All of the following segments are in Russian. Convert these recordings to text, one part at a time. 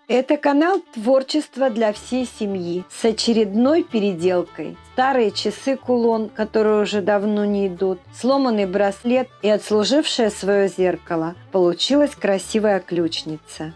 Это канал творчества для всей семьи с очередной переделкой. Старые часы-кулон, которые уже давно не идут, сломанный браслет и отслужившее свое зеркало. Получилась красивая ключница.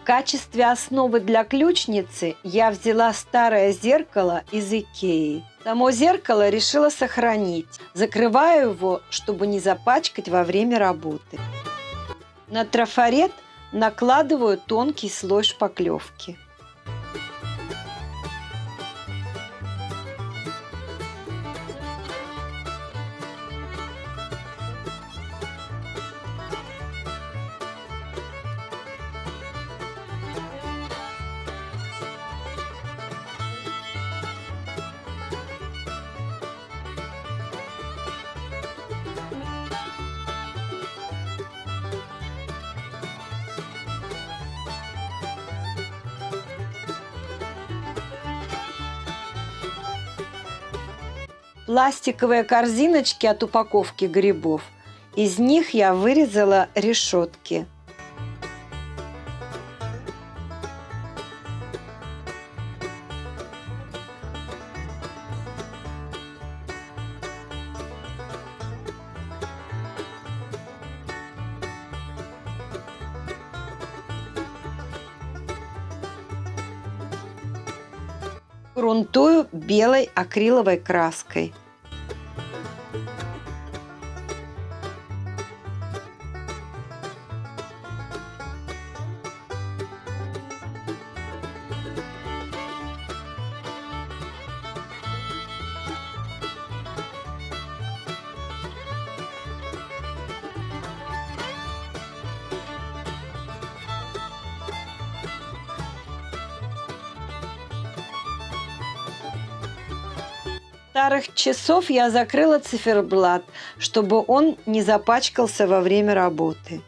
В качестве основы для ключницы я взяла старое зеркало из Икеи. Само зеркало решила сохранить. Закрываю его, чтобы не запачкать во время работы. На трафарет накладываю тонкий слой шпаклевки. Пластиковые корзиночки от упаковки грибов. Из них я вырезала решетки. Грунтую белой акриловой краской. Старых часов я закрыла циферблат, чтобы он не запачкался во время работы.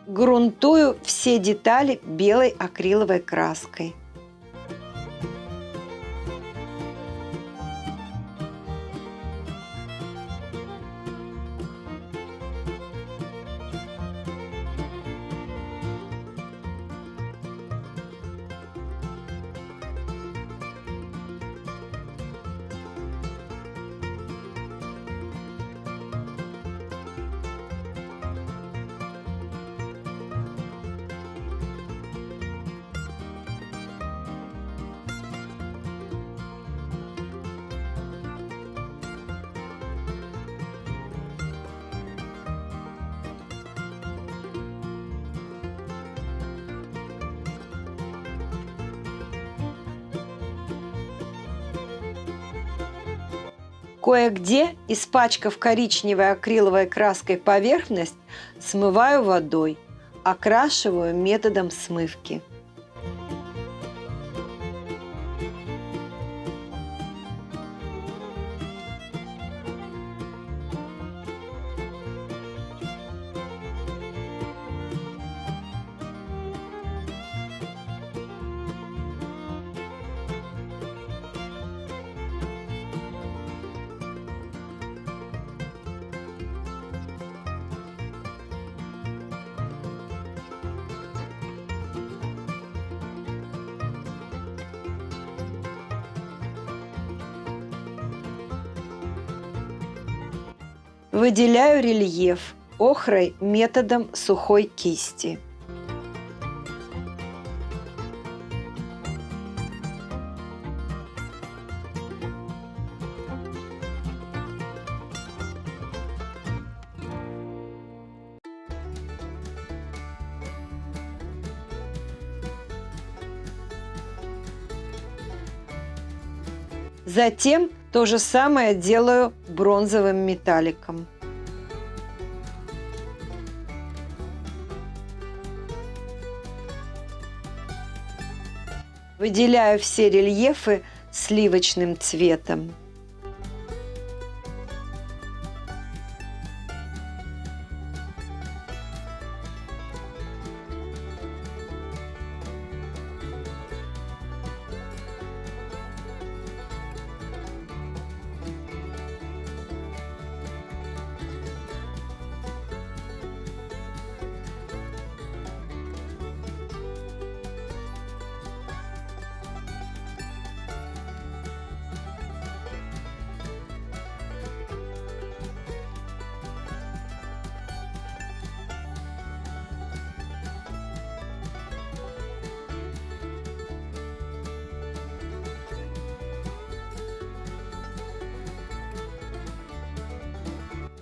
Грунтую все детали белой акриловой краской. Кое-где, испачкав коричневой акриловой краской поверхность, смываю водой, окрашиваю методом смывки. Выделяю рельеф охрой методом сухой кисти. Затем то же самое делаю бронзовым металликом. Выделяю все рельефы сливочным цветом.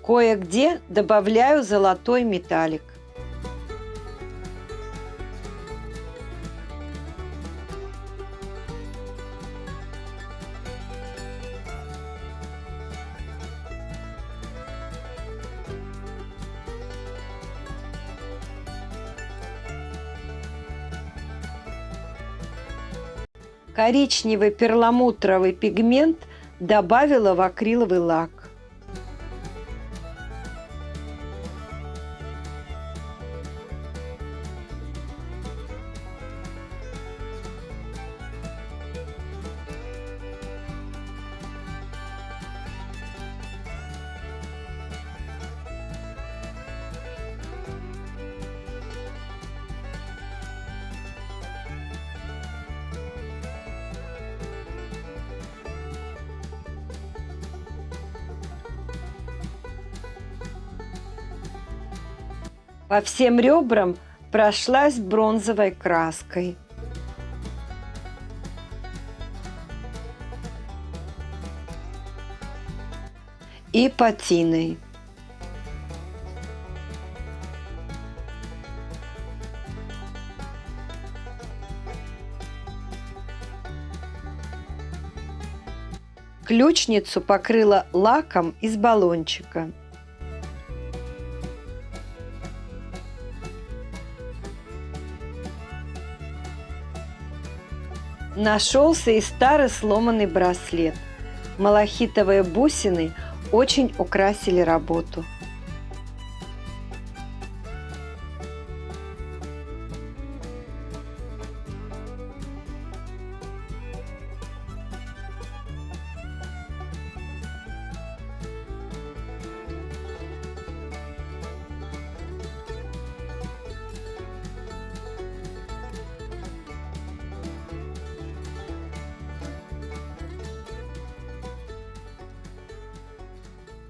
Кое-где добавляю золотой металлик. Коричневый перламутровый пигмент добавила в акриловый лак. По всем ребрам прошлась бронзовой краской. И патиной. Ключницу покрыла лаком из баллончика. Нашелся и старый сломанный браслет. Малахитовые бусины очень украсили работу.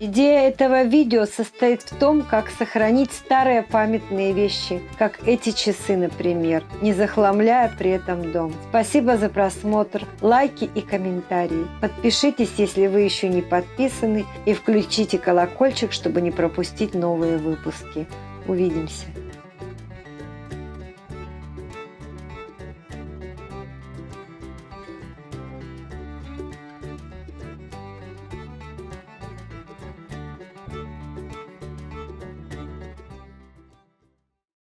Идея этого видео состоит в том, как сохранить старые памятные вещи, как эти часы, например, не захламляя при этом дом. Спасибо за просмотр, лайки и комментарии. Подпишитесь, если вы еще не подписаны, и включите колокольчик, чтобы не пропустить новые выпуски. Увидимся!